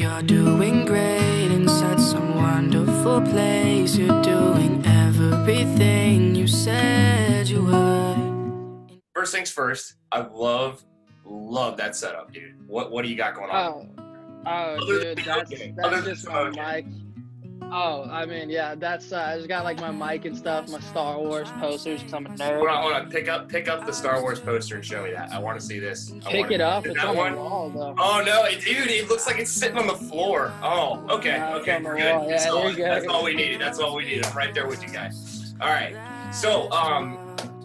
you're doing great in such some wonderful place. You're doing everything you said you would. First things first, I love that setup, dude. What do you got going on? Dude, that's just my mic. Oh, I mean, yeah, that's I just got like my mic and stuff, my Star Wars posters because I'm a nerd. Hold on. Pick up the Star Wars poster and show me that. I want to see this. Pick it up. It's on the wall, though. Oh no, dude! It looks like it's sitting on the floor. Oh, okay, it's on the we're wall. good. Yeah, That's all we needed. I'm right there with you guys. All right. So,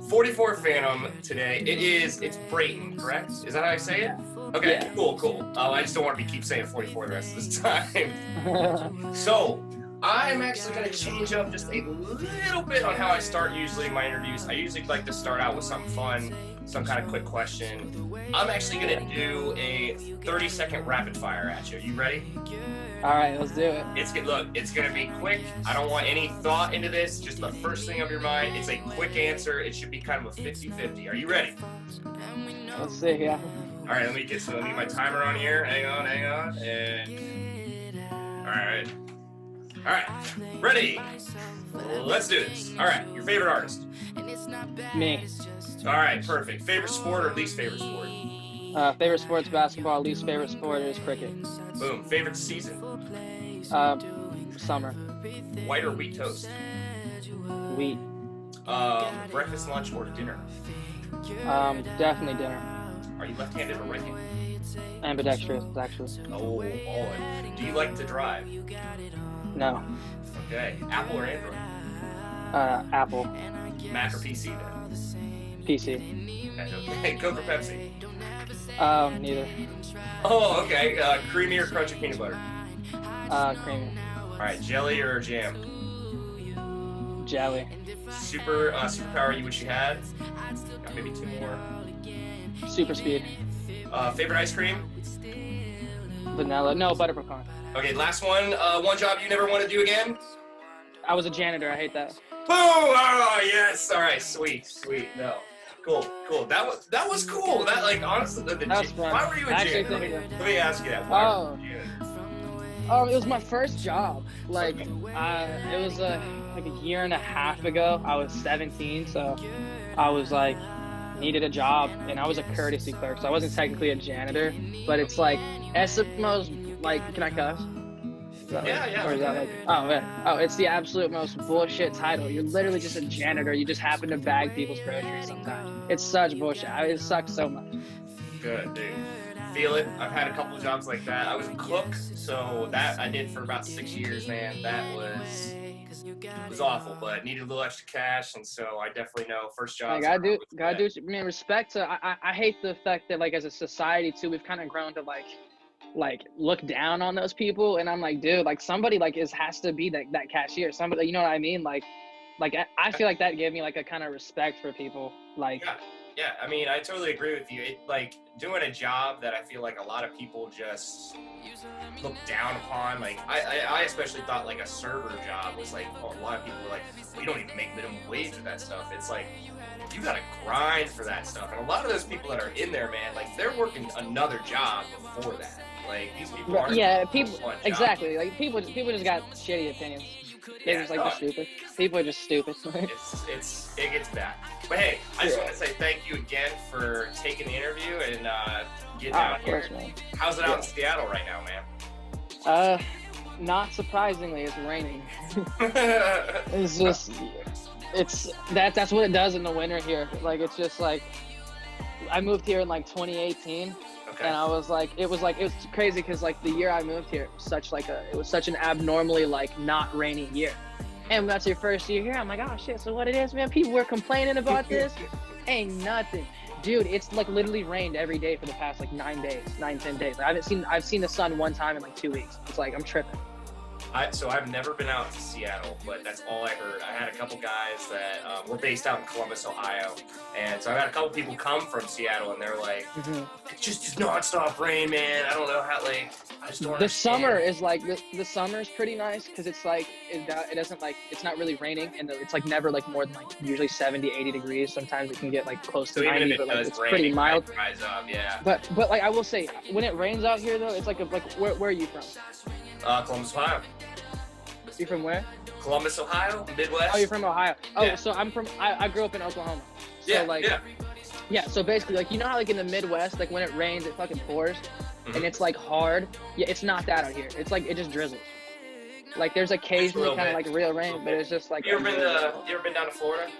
44 Phantom today. It's Brayton, correct? Is that how I say it? Okay, yeah. Cool. I just don't want to keep saying 44 the rest of this time. So, I'm actually going to change up just a little bit on how I start usually my interviews. I usually like to start out with something fun, some kind of quick question. I'm actually going to do a 30-second rapid fire at you. You ready? All right, let's do it. It's going to be quick. I don't want any thought into this. Just the first thing of your mind. It's a quick answer. It should be kind of a 50-50. Are you ready? Let's see, yeah. All right, let me get my timer on here. Hang on. And all right, ready? Let's do this. All right, your favorite artist? Me. All right, perfect. Favorite sport or least favorite sport? Favorite sport's basketball. Least favorite sport is cricket. Boom. Favorite season? Summer. White or wheat toast? Wheat. Breakfast, lunch, or dinner? Definitely dinner. Are you left-handed or right-handed? Ambidextrous, actually. Oh, boy. Do you like to drive? No. Okay. Apple or Android? Apple. Mac or PC then? PC. Okay. Coke or Pepsi? Neither. Oh, okay. Creamy or crunchy peanut butter? Creamy. All right. Jelly or jam? Jelly. Superpower you wish you had? Got maybe two more. Super speed. Favorite ice cream? Vanilla. No, butter pecan. Okay, last one. One job you never want to do again? I was a janitor. I hate that. Boom! Oh, yes. All right, sweet. No. Cool. That was cool. That, like, honestly, that was fun. Why were you a janitor? Let me ask you that. Why were you a janitor? It was my first job. Like, it was like a year and a half ago. I was 17, so I was like, needed a job, and I was a courtesy clerk, so I wasn't technically a janitor, but it's like, it's the most, like, can I cuss? Yeah. Or is that like, it's the absolute most bullshit title. You're literally just a janitor. You just happen to bag people's groceries sometimes. It's such bullshit. It sucks so much. Good, dude. Feel it. I've had a couple of jobs like that. I was a cook, so that I did for about 6 years, man. That was awful, but needed a little extra cash, and so I definitely know first job. Gotta do. I mean, respect to. I hate the fact that, like, as a society too, we've kind of grown to like look down on those people, and I'm like, dude, like, somebody like has to be that cashier. Somebody, you know what I mean? Like I feel like that gave me like a kind of respect for people. Like. Yeah, I mean, I totally agree with you. It, like, doing a job that I feel like a lot of people just look down upon. Like, I especially thought, like, a server job was, like, a lot of people were like, we don't even make minimum wage with that stuff. It's like, you gotta grind for that stuff. And a lot of those people that are in there, man, like, they're working another job before that. Like, these people aren't. Yeah, people, exactly. Like, people just got shitty opinions. They're just like, they're stupid. People are just stupid. It gets bad. But hey, I just want to say thank you again for taking the interview and getting out here. Man. How's it out in Seattle right now, man? Not surprisingly, it's raining. It's just, that's what it does in the winter here. Like, it's just like, I moved here in like 2018. And I was like, it was crazy because like the year I moved here, it was such an abnormally like not rainy year. And that's your first year here. I'm like, oh shit. So what it is, man? People were complaining about this. Ain't nothing, dude. It's like literally rained every day for the past like 10 days. I've seen the sun one time in like 2 weeks. It's like, I'm tripping. So I've never been out to Seattle, but that's all I heard. I had a couple guys that were based out in Columbus, Ohio, and so I had a couple people come from Seattle, and they're like, "It's just nonstop rain, man. I don't know how. Like, I just don't understand." The summer is like the summer is pretty nice because it's like it doesn't like it's not really raining, and it's like never like more than like usually 70, 80 degrees. Sometimes it can get like close to So even 90, if it but like does it's rain, pretty it mild. dries up, yeah. But like I will say, when it rains out here though, it's like where are you from? Columbus, Ohio. You're from where? Columbus, Ohio, Midwest. Oh, you're from Ohio. Oh, Yeah. so I grew up in Oklahoma. So yeah, so basically like you know how like in the Midwest, like when it rains it fucking pours and it's like hard. Yeah, it's not that out here. It's like it just drizzles. Like there's occasionally kind of like real rain, but it's just like You ever been down to Florida?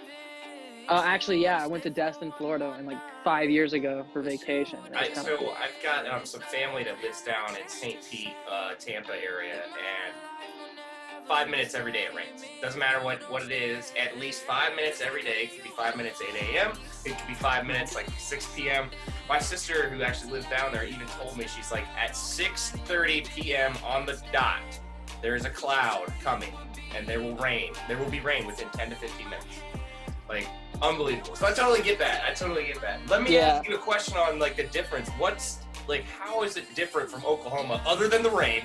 Actually, yeah, I went to Destin, Florida, and like 5 years ago for vacation. I've got some family that lives down in St. Pete, Tampa area, and 5 minutes every day it rains. Doesn't matter what it is, at least 5 minutes every day. It could be 5 minutes 8 a.m. It could be 5 minutes like 6 p.m. My sister, who actually lives down there, even told me, she's like, at 6:30 p.m. on the dot, there's a cloud coming, and there will be rain within 10 to 15 minutes. Like, unbelievable. So I totally get that. Let me ask you a question on like the difference. How is it different from Oklahoma other than the rain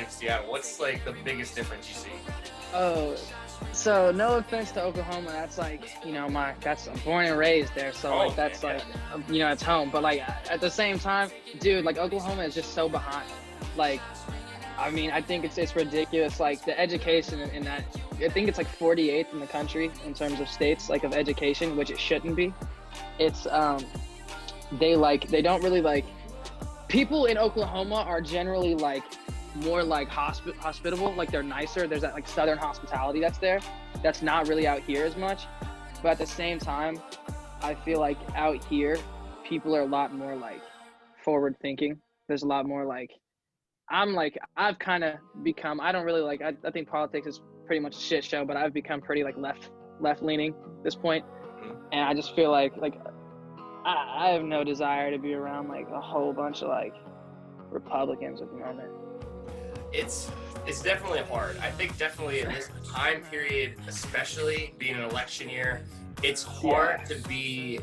of Seattle? What's like the biggest difference you see? Oh, so no offense to Oklahoma. That's like, you know, I'm born and raised there. So like, that's like, you know, it's home. But like at the same time, dude, like Oklahoma is just so behind. Like, I mean, I think it's ridiculous. Like the education in that, I think it's like 48th in the country in terms of states like of education, which it shouldn't be. It's they don't really like. People in Oklahoma are generally like more like hospitable, like they're nicer. There's that like southern hospitality that's there. That's not really out here as much. But at the same time, I feel like out here, people are a lot more like forward thinking. There's a lot more like, I've kind of become, I don't really like, I think politics is pretty much a shit show, but I've become pretty like left leaning at this point. And I just feel like I have no desire to be around like a whole bunch of like Republicans at the moment. It's definitely hard. I think definitely in this time period, especially being an election year, it's hard to be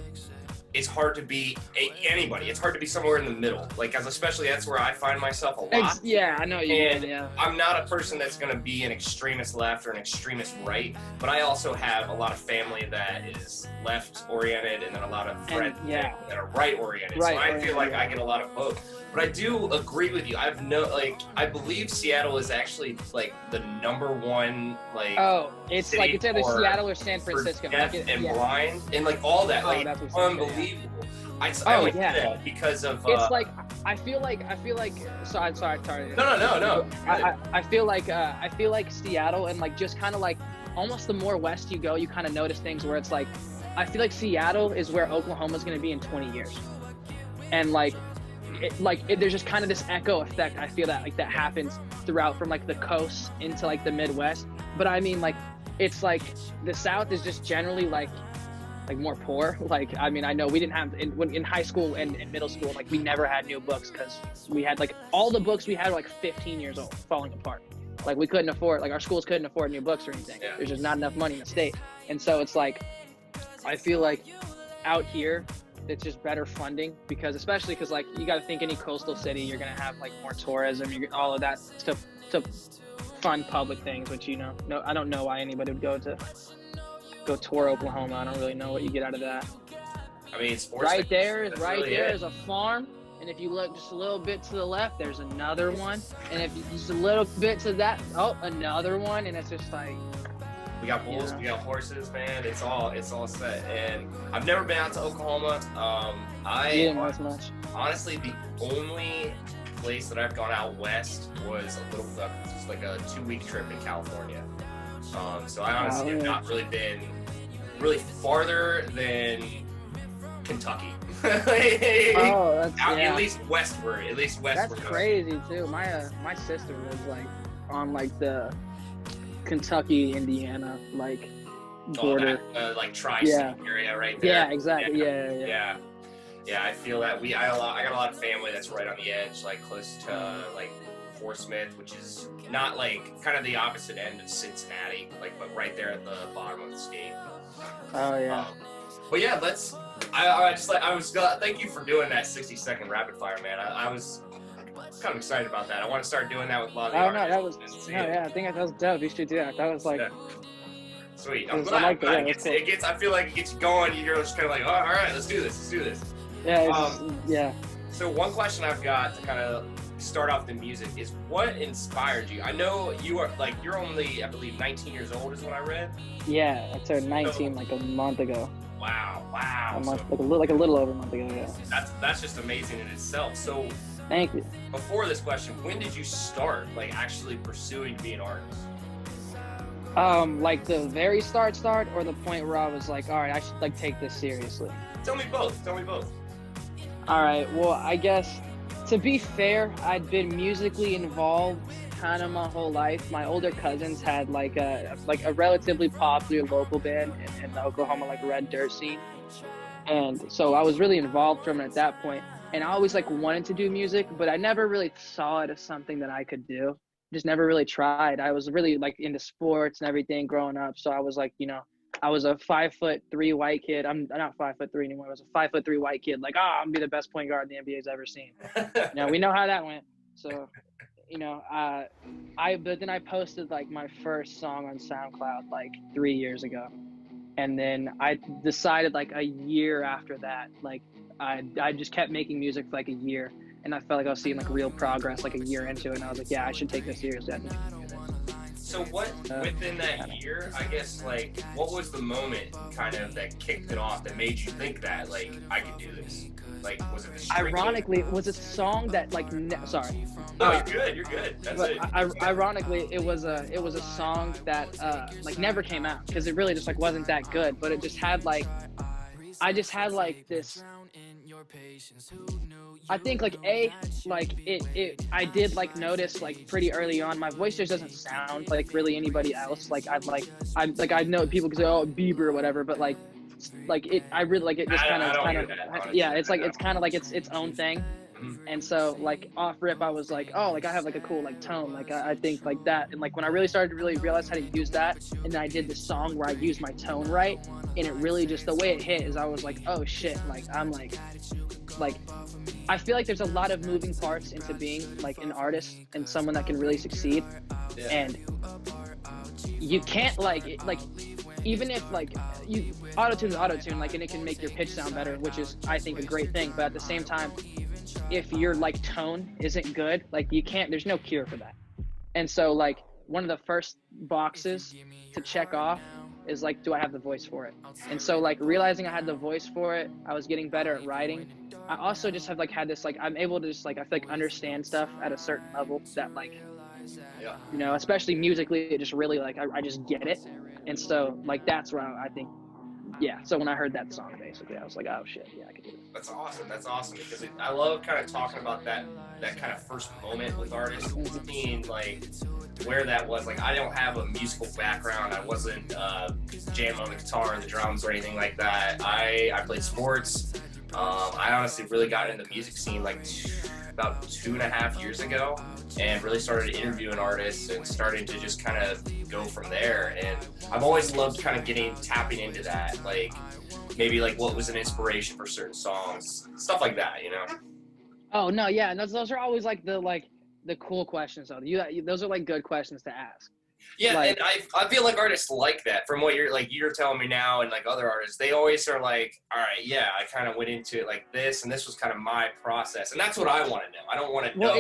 anybody. It's hard to be somewhere in the middle. Like, especially that's where I find myself a lot. I know you and mean, yeah. I'm not a person that's going to be an extremist left or an extremist right, but I also have a lot of family that is left oriented and then a lot of friends that are right oriented. So I feel like I get a lot of both. But I do agree with you. I believe Seattle is actually like the number one like. Oh, it's like it's either Seattle or San Francisco. Deaf and blind and like all that. Like unbelievable. I like that because of. It's like I feel like. Sorry. No. I feel like Seattle and like just kind of like almost the more west you go, you kind of notice things where it's like I feel like Seattle is where Oklahoma's going to be in 20 years, and there's just kind of this echo effect. I feel that that happens throughout from like the coast into like the Midwest. But I mean like it's like the South is just generally like more poor. Like I mean I know we didn't have in high school and in middle school like we never had new books because we had like all the books we had were like 15 years old, falling apart. Like we couldn't afford our schools couldn't afford new books or anything. There's just not enough money in the state, and so it's like I feel like out here it's just better funding especially because like you got to think any coastal city you're gonna have like more tourism, all of that to fund public things, which I don't know why anybody would go tour Oklahoma. I don't really know what you get out of that. I mean, sports right there is a farm, and if you look just a little bit to the left, there's another one, and if you just a little bit to that, another one, and it's just like. We got bulls, we got horses, man. It's all set. And I've never been out to Oklahoma. Honestly, the only place that I've gone out west was just like a 2-week trip in California. So I honestly have not really been farther than Kentucky. At least westward. That's crazy too. My sister was like on like the Kentucky, Indiana, like border, like tri-state area right there. Yeah, exactly. Yeah. I feel that I got a lot of family that's right on the edge, like close to like Fort Smith, which is not like kind of the opposite end of Cincinnati, like but right there at the bottom of the state. Oh yeah. But yeah, thank you for doing that 60-second rapid fire, man. I was kind of excited about that. I want to start doing that with a lot of the artists. I think that was dope. You should do that. That was like. Yeah. Sweet. I'm glad. I like I feel like it gets you going. You're just kind of like, oh, all right, let's do this. Yeah. Yeah. So one question I've got to kind of start off the music is what inspired you? I know you're only, I believe, 19 years old is what I read. Yeah, I turned 19 like a month ago. Wow. A little over a month ago. Yeah. That's just amazing in itself. So. Thank you. Before this question, when did you start like actually pursuing to be an artist? Like the very start, or the point where I was like, all right, I should like take this seriously. Tell me both. All right. Well, I guess to be fair, I'd been musically involved kind of my whole life. My older cousins had like a relatively popular local band in the Oklahoma like red dirt scene, and so I was really involved from it at that point. And I always like wanted to do music, but I never really saw it as something that I could do. Just never really tried. I was really like into sports and everything growing up. So I was like, I was a 5'3" white kid. I'm not 5'3" anymore. I was a 5'3" white kid. Like, I'm gonna be the best point guard the NBA's ever seen. We know how that went. So, but then I posted like my first song on SoundCloud like 3 years ago. And then I decided like a year after that, like I just kept making music for like a year. And I felt like I was seeing like real progress like a year into it. And I was like, yeah, I should take this seriously. So what, within that year, I guess, like, what was the moment kind of that kicked it off that made you think that, like, I could do this? Like, was it the string? Ironically, it was a song that, like, sorry. No, you're good. That's it. Ironically, it was a song that, like, never came out because it really just, like, wasn't that good. But it just had, like, I just had, like, this... I think like I did like notice like pretty early on my voice just doesn't sound like really anybody else. Like I know people can say, oh, Bieber or whatever, but like I really like it just kind of yeah, it's like it's kind of like its own thing. And so like off rip I was like, oh, like I have like a cool like tone, like I think like that. And like when I really started to really realize how to use that, and then I did this song where I used my tone right, and it really just the way it hit is I was like, oh shit, like I'm like I feel like there's a lot of moving parts into being like an artist and someone that can really succeed. Yeah. And you can't like even if like you auto-tune, like, and it can make your pitch sound better, which is I think a great thing, but at the same time, if your like tone isn't good, like there's no cure for that. And so like one of the first boxes to check off is like, do I have the voice for it? And so like realizing I had the voice for it, I was getting better at writing. I also just have like had this, like, I'm able to just like, I feel like understand stuff at a certain level that like, especially musically, it just really like, I just get it. And so like, that's where I think, yeah. So when I heard that song, basically, I was like, oh shit, yeah, I can do it. That's awesome because I love kind of talking about that kind of first moment with artists, seeing like where that was. Like, I don't have a musical background. I wasn't jamming on the guitar or the drums or anything like that. I played sports. I honestly really got into the music scene like about 2.5 years ago, and really started interviewing artists and starting to just kind of go from there. And I've always loved kind of tapping into that, like maybe like what was an inspiration for certain songs, stuff like that, Oh no, yeah, and those are always like the cool questions though. Those are like good questions to ask. Yeah, like, and I feel like artists like that. From what you're telling me now, and like other artists, they always are like, all right, yeah, I kind of went into it like this, and this was kind of my process, and that's what I want to know. I don't want to know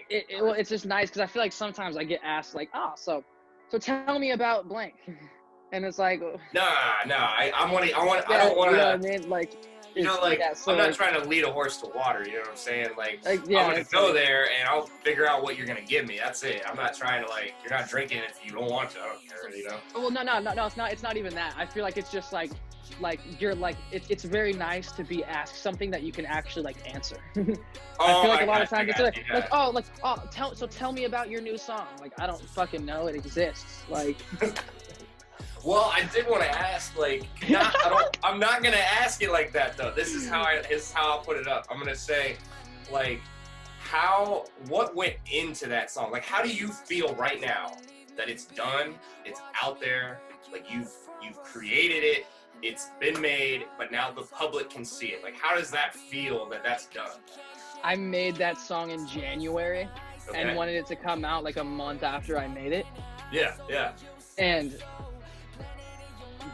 it's just nice because I feel like sometimes I get asked like, oh, so tell me about blank, and it's like, nah, I don't want to. You know what I mean? Like. I'm not trying to lead a horse to water, you know what I'm saying? Like I'm going to go there and I'll figure out what you're going to give me. That's it. I'm not trying to you're not drinking if you don't want to. I don't care, Well, no, it's not even that. I feel like it's just like you're like, it's very nice to be asked something that you can actually like answer. I feel like a lot of times it's tell me about your new song. Like, I don't fucking know it exists. Like. Well, I did want to ask, I'm not going to ask it like that, though. This is how I'll put it up. I'm going to say, like, what went into that song? Like, how do you feel right now that it's done, it's out there, like you've created it, it's been made, but now the public can see it? Like, how does that feel that that's done? I made that song in January and wanted it to come out like a month after I made it. Yeah. And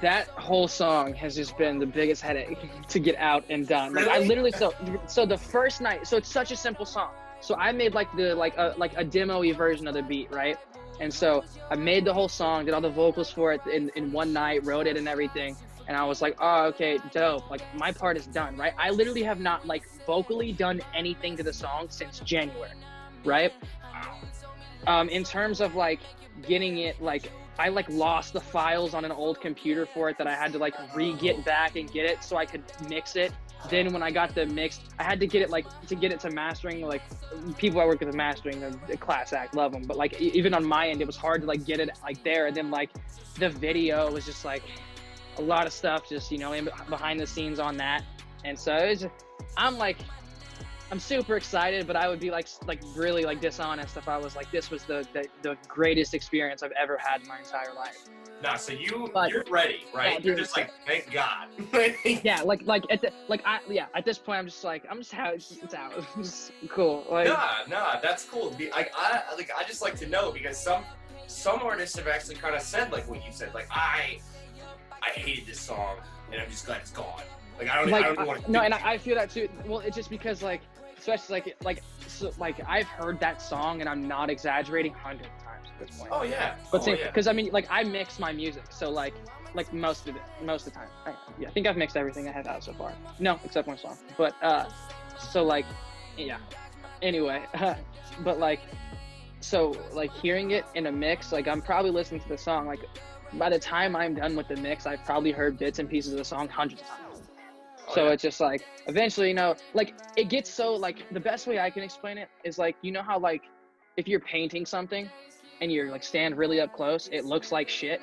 that whole song has just been the biggest headache to get out and done. Really? Like I literally, so the first night, so it's such a simple song. So I made like a demo-y version of the beat, right? And so I made the whole song, did all the vocals for it in one night, wrote it and everything. And I was like, oh, okay, dope. Like my part is done, right? I literally have not like vocally done anything to the song since January, right? In terms of like getting it, like I like lost the files on an old computer for it that I had to like get back and get it so I could mix it. Then when I got the mix, I had to get it to mastering. Like people I work with mastering, they're a class act, love them. But like even on my end, it was hard to like get it like there. And then like the video was just like a lot of stuff, just behind the scenes on that. And so it was just, I'm super excited, but I would be like really like dishonest if I was like, this was the greatest experience I've ever had in my entire life. Nah, so you're ready, right? Yeah, you're just like, thank God. Yeah, at this point I'm just out. It's out. It's cool. Like, nah, that's cool. I just like to know, because some artists have actually kind of said like what you said, like I hated this song and I'm just glad it's gone. Like I don't know what to do. And I feel that too. Well, it's just because like, especially like I've heard that song and I'm not exaggerating hundreds of times at this point. Oh yeah. But because I mean, like I mix my music, so like most of the time. I think I've mixed everything I have out so far. No, except one song. But so like, yeah. Anyway, but like, so like hearing it in a mix, like I'm probably listening to the song. Like by the time I'm done with the mix, I've probably heard bits and pieces of the song hundreds of times. So it's just like, eventually, like it gets so like, the best way I can explain it is like, how like if you're painting something and you're like stand really up close, it looks like shit.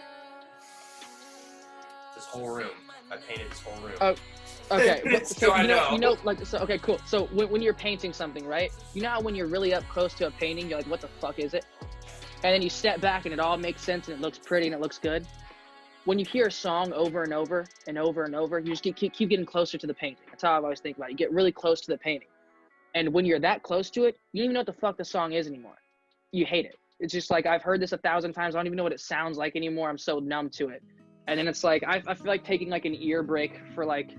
This whole room, I painted this whole room. Oh, okay. So okay, cool. So when you're painting something, right? You know how when you're really up close to a painting, you're like, what the fuck is it? And then you step back and it all makes sense and it looks pretty and it looks good. When you hear a song over and over and over and over, you just keep getting closer to the painting. That's how I always think about it. You get really close to the painting. And when you're that close to it, you don't even know what the fuck the song is anymore. You hate it. It's just like, I've heard this 1,000 times. I don't even know what it sounds like anymore. I'm so numb to it. And then it's like, I feel like taking like an ear break for like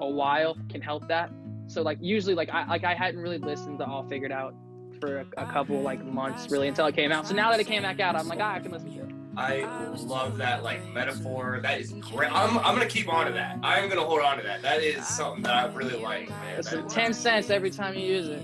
a while can help that. So like usually like I hadn't really listened to All Figured Out for a couple like months really until it came out. So now that it came back out, I'm like, I can listen to it. I love that like metaphor. That is great. I'm gonna keep on to that. I'm gonna hold on to that. That is something that I really like, man. It's 10 cents every time you use it.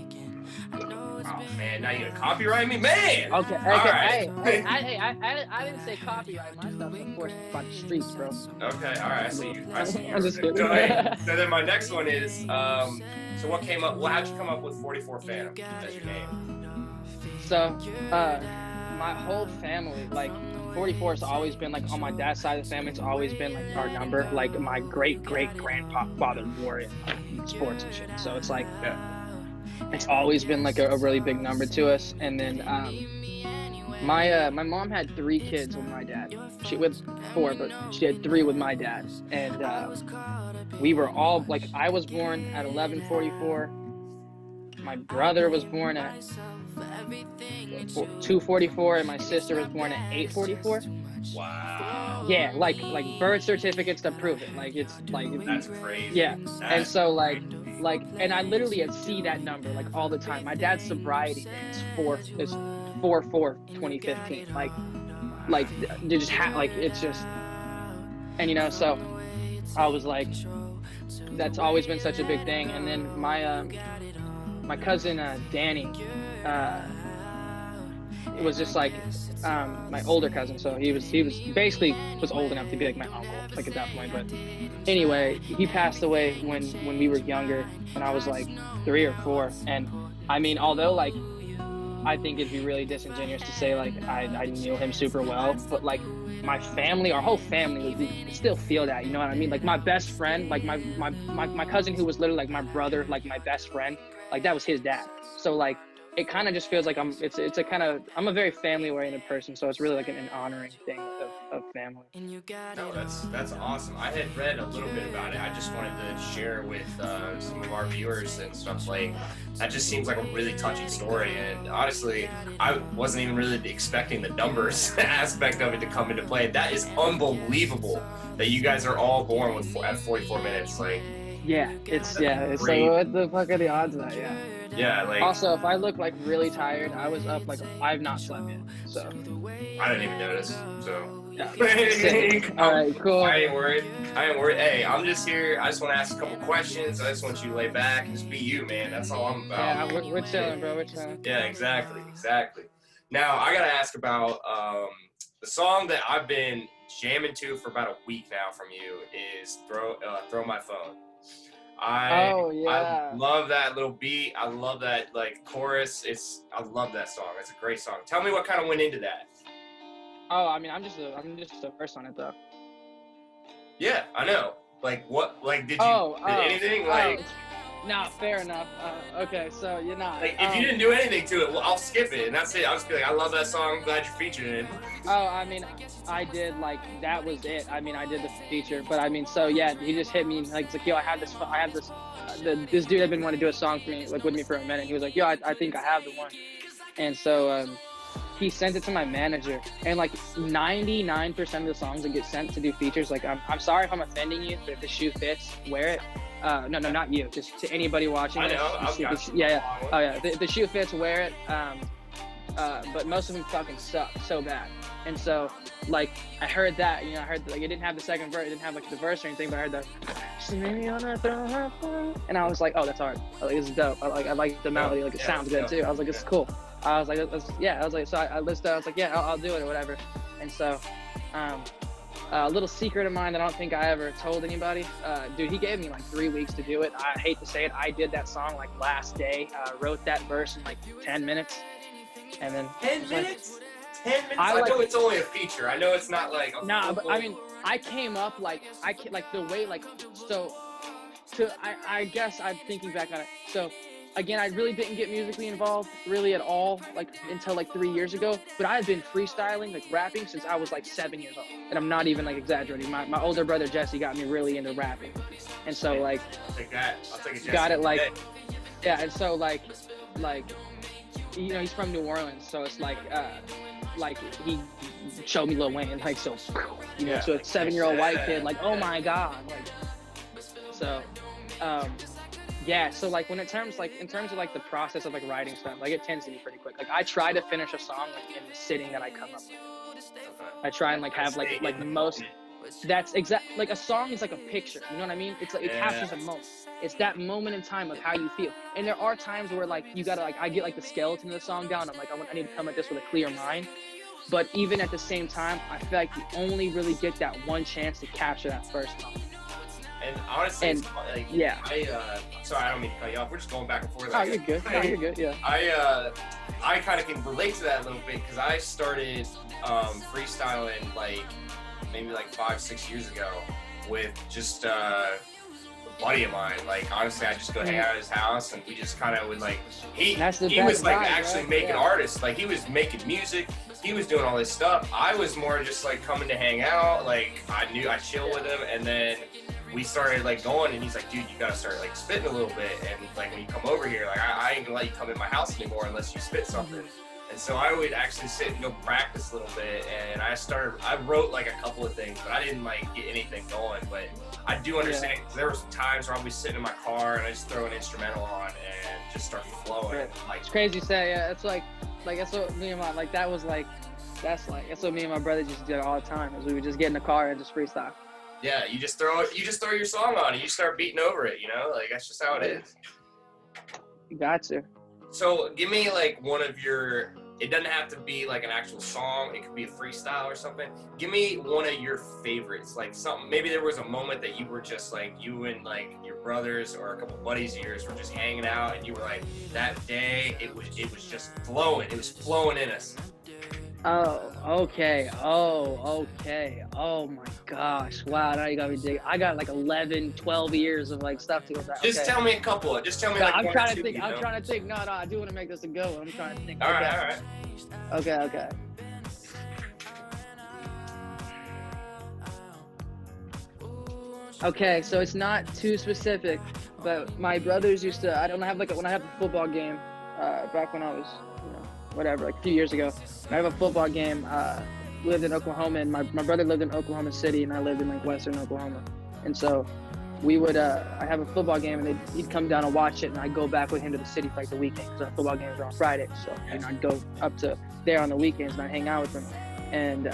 Oh man, now you gonna copyright me, man? Okay. Right. Hey, I didn't say copyright. My stuff is enforced by the streets, bro. Okay, all right. I see you. I'm just kidding. So then my next one is, so what came up? Well, how'd you come up with 44phantom as your name? So, my whole family, like 44 has always been like on my dad's side of the family. It's always been like our number. Like my great grandfather wore it in sports and shit. So it's like, it's always been like a really big number to us. And then my mom had 3 kids with my dad. She with 4, but she had 3 with my dad. And we were all like, I was born at 11:44. My brother was born at 2:44, and my sister was born at 8:44. Wow. Yeah, like birth certificates to prove it. Like it's like that's crazy. Yeah, and so like, and I literally see that number like all the time. My dad's sobriety date is 4/4/2015. Like they just like it's just, and so I was like, that's always been such a big thing. And then my cousin Danny was just like my older cousin, so he was basically old enough to be like my uncle, like at that point. But anyway, he passed away when we were younger, when I was like 3 or 4. And I mean, although like I think it'd be really disingenuous to say like I knew him super well, but like my family, our whole family, we still feel that, you know what I mean? Like my best friend, like my cousin who was literally like my brother, like my best friend, like that was his dad. So like it kind of just feels like I'm a very family oriented person, so it's really like an honoring thing of family. No, that's awesome. I had read a little bit about it. I just wanted to share with some of our viewers and stuff. Like, that just seems like a really touching story. And honestly, I wasn't even really expecting the numbers aspect of it to come into play. That is unbelievable that you guys are all born at 44 minutes. Like, it's like, what the fuck are the odds of that? Yeah, like. Also, if I look like really tired, I was up like I've not slept yet, so. I didn't even notice. So. Yeah. All right, cool. I ain't worried. Hey, I'm just here. I just want to ask a couple questions. I just want you to lay back and just be you, man. That's all I'm about. Yeah, we're chilling, bro. We're chilling. Yeah, exactly. Now, I gotta ask about the song that I've been jamming to for about a week now from you is "Throw My Phone." I love that little beat. I love that like chorus. I love that song. It's a great song. Tell me what kind of went into that. Oh, I mean, I'm just a verse on it though. Yeah, I know. Like what? Like did anything like? Nah, fair enough. Okay, so you're not. Like if you didn't do anything to it, well, I'll skip it and that's it. I'll just be like, I love that song. I'm glad you featured it. Oh, I mean, I did like that was it. I mean, I did the feature, but I mean, so yeah, he just hit me like, it's like, yo, I have this. This dude had been wanting to do a song for me, like with me for a minute. He was like, yo, I think I have the one, and so he sent it to my manager, and like 99% of the songs that get sent to do features, like I'm sorry if I'm offending you, but if the shoe fits, wear it. No, not you. Just to anybody watching. I know. Oh yeah. The shoe fits, wear it. But most of them fucking suck so bad. And so, like, I heard that. I heard that, like it didn't have the second verse, it didn't have like the verse or anything, but I heard that. And I was like, oh, that's hard. Like, this is dope. I like the melody. Like, it sounds good too. I was like, it's cool. I was like, so I listened. I was like, yeah, I'll do it or whatever. And so, a little secret of mine that I don't think I ever told anybody. Dude, he gave me like 3 weeks to do it. I hate to say it. I did that song like last day. Wrote that verse in like 10 minutes. And then 10 minutes? 10 minutes? I know it's only a feature. I know it's not like a but I mean, I came up like the way like so. I guess I'm thinking back on it. So. Again, I really didn't get musically involved really at all, like until like 3 years ago. But I had been freestyling, like rapping, since I was like 7 years old, and I'm not even like exaggerating. My older brother Jesse got me really into rapping, and so like I'll take it, got it like yeah, and so like he's from New Orleans, so it's like he showed me Lil Wayne, like so so a 7-year-old white kid, like oh my god, like so. Yeah, so like in terms of like the process of like writing stuff, like it tends to be pretty quick. Like I try to finish a song like in the sitting that I come up with. I try and like have like the most. That's exact. Like a song is like a picture. You know what I mean? It's like it captures a moment. It's that moment in time of how you feel. And there are times where like you gotta like I get like the skeleton of the song down. I'm like I need to come at this with a clear mind. But even at the same time, I feel like you only really get that one chance to capture that first moment. And honestly, like, sorry, I don't mean to cut you off. We're just going back and forth. Oh, you're good. You're good. Yeah. I kind of can relate to that a little bit because I started freestyling like maybe like 5-6 years ago with just a buddy of mine. Like honestly, I just go hang out at his house and we just kind of would like he was like actually making artists. Like he was making music. He was doing all this stuff. I was more just like coming to hang out. Like I chill with him, and then we started like going, and he's like, dude, you gotta start like spitting a little bit, and like when you come over here, like I ain't gonna let you come in my house anymore unless you spit something. And so I would actually sit and go practice a little bit, and I wrote like a couple of things, but I didn't like get anything going. But I do understand because there were some times where I'll be sitting in my car and I just throw an instrumental on and just start flowing. Right. Like it's crazy to say, yeah. It's like that's what me and my that's what me and my brother just did all the time. Is we would just get in the car and just freestyle. Yeah, you just throw your song on and you start beating over it, like that's just how it is. Gotcha. So give me like one of your, it doesn't have to be like an actual song, it could be a freestyle or something. Give me one of your favorites, like something, maybe there was a moment that you were just like, you and like your brothers or a couple buddies of yours were just hanging out and you were like, that day, it was just flowing, it was flowing in us. Oh, okay. Oh, okay. Oh my gosh. Wow, now you got me digging. I got like 11, 12 years of like stuff to go back. Just Okay. tell me a couple. Just tell me No, like I'm one or trying to two, think. you I'm know? trying to think. No, I do want to make this a good one. I'm trying to think. All Okay. right, all right. Okay. Okay, so it's not too specific, but my brothers used to. I don't have like when I have a football game, back when I was, whatever, like a few years ago. I have a football game. Lived in Oklahoma, and my brother lived in Oklahoma City, and I lived in like Western Oklahoma, and so we would. I have a football game, and he'd come down and watch it, and I'd go back with him to the city for like the weekend because our football games are on Friday. So I'd go up to there on the weekends and I'd hang out with him, and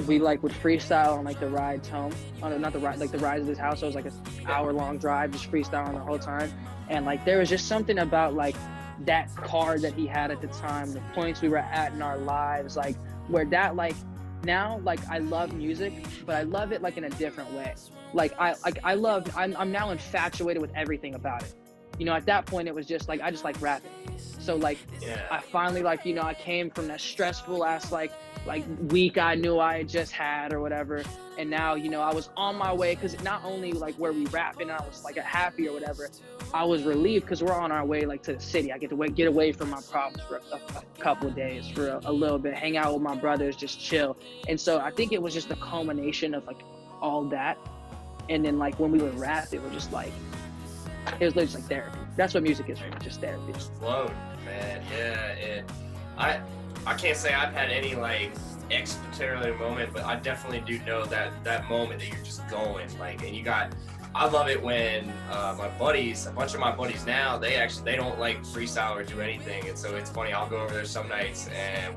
we like would freestyle on like the rides home, not the ride, like the rides to his house. So it was like an hour-long drive, just freestyling the whole time. And like there was just something about like that car that he had at the time, the points we were at in our lives, like where that like now like I love music, but I love it like in a different way. Like I'm now infatuated with everything about it. At that point it was just like I just like rapping. So like I finally like I came from that stressful ass like week I knew I had just had or whatever, and now I was on my way, because not only like where we rap and I was like happy or whatever, I was relieved because we're on our way like to the city. I get to get away from my problems for a couple of days, for a little bit, hang out with my brothers, just chill. And so I think it was just a culmination of like all that, and then like when we would rap, it was just like it was literally just like therapy. That's what music is for me, just therapy. Float, man. Yeah, I can't say I've had any like extraordinary moment, but I definitely do know that moment that you're just going like, and I love it when my buddies, a bunch of my buddies now, they don't like freestyle or do anything, and so it's funny. I'll go over there some nights and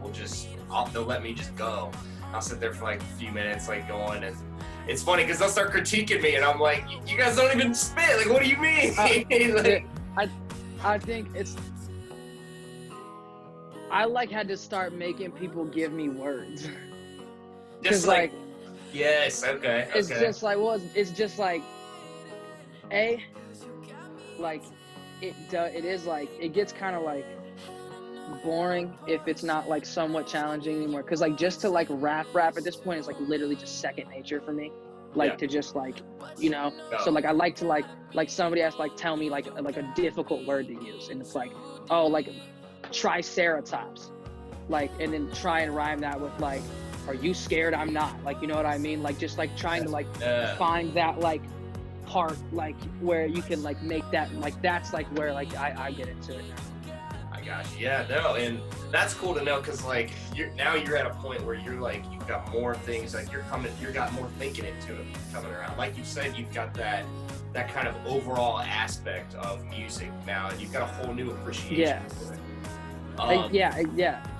they'll let me just go. I'll sit there for like a few minutes, like going, and it's funny because they'll start critiquing me, and I'm like, you guys don't even spit. Like, what do you mean? Like, I think I like had to start making people give me words. just like yes, okay. It's just like it's just like like it is like it gets kind of like boring if it's not like somewhat challenging anymore, because like just to like rap at this point is like literally just second nature for me, like to just like so like I like to like somebody has to like tell me like a difficult word to use, and it's like, oh, like triceratops, like, and then try and rhyme that with like, are you scared? I'm not, like, you know what I mean, like just like trying to like find that like part like where you can like make that like that's like where like I get into it now. I got you. Yeah, no, and that's cool to know, because like you're at a point where you're like you've got more things, like you got more thinking into it coming around. Like you said, you've got that kind of overall aspect of music now, and you've got a whole new appreciation for it.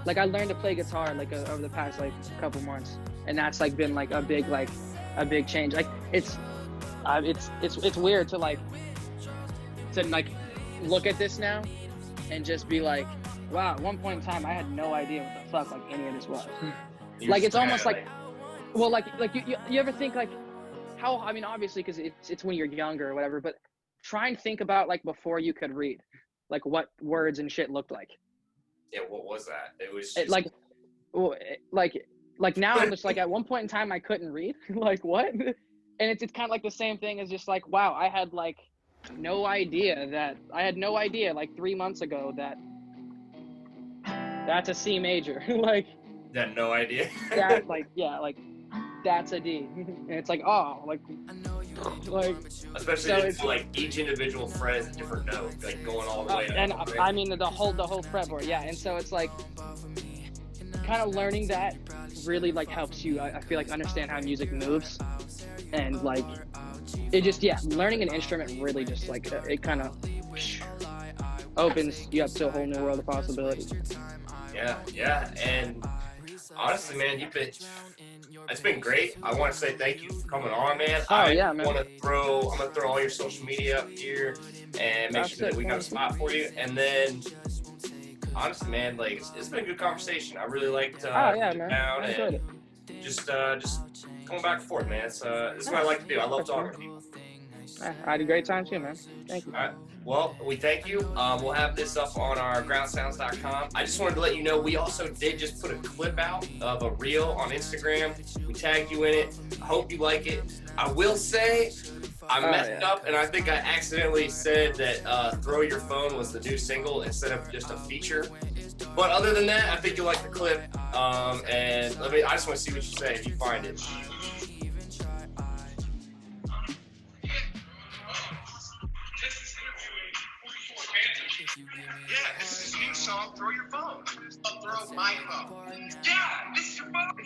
Like I learned to play guitar like over the past like couple months, and that's like been like a big change. Like it's weird to like look at this now and just be like, wow, at one point in time I had no idea what the fuck like any of this was. Like it's almost like, well, like you ever think like how, I mean, obviously because it's when you're younger or whatever, but try and think about like before you could read, like what words and shit looked like. Yeah, what was that? It was just... like now I'm just like, at one point in time I couldn't read. Like what? And it's kind of like the same thing as just like, wow, I had no idea like 3 months ago that that's a C major. Like you had no idea. That's like, yeah, like that's a D. And it's like, oh, like especially so if like each individual fret is a different note, like going all the way up. And I mean the whole fretboard, yeah. And so it's like kind of learning that really like helps you, I feel like, understand how music moves, and like it just, learning an instrument really just like it kind of opens you up to a whole new world of possibilities. Yeah, and honestly, man, it's been great. I want to say thank you for coming on, man. Man. I'm gonna throw all your social media up here and make sure that we got a spot for you. And then, honestly, man, like it's been a good conversation. I really liked man. down I enjoyed it. Just going back and forth, man. This is what I like to do. I love talking to people. I had a great time too, man. Thank you. All right. Well, we thank you. We'll have this up on our groundsounds.com. I just wanted to let you know we also did just put a clip out of a reel on Instagram. We tagged you in it. I hope you like it. I will say I messed up, and I think I accidentally said that Throw Your Phone was the new single instead of just a feature. But other than that, I think you'll like the clip. And I just want to see what you say if you find it. Yeah, this is his new song, Throw Your Phone. Throw my phone. Yeah, this is your phone.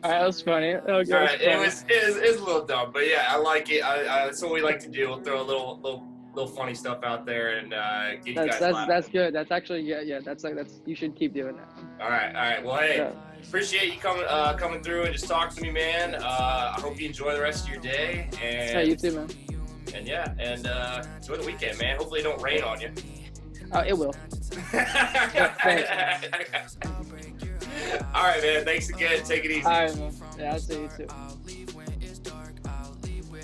That was funny. Okay, All right, it was a little dumb, but yeah, I like it. That's what we like to do. We'll throw a little funny stuff out there and get you guys laughing. That's good. That's actually yeah. That's you should keep doing that. All right. Well, hey, appreciate you coming through and just talking to me, man. I hope you enjoy the rest of your day. And yeah, you too, man. And enjoy the weekend, man. Hopefully it don't rain on you. It will. All right, man. Thanks again. Take it easy. All right, man. Yeah, I'll see you too.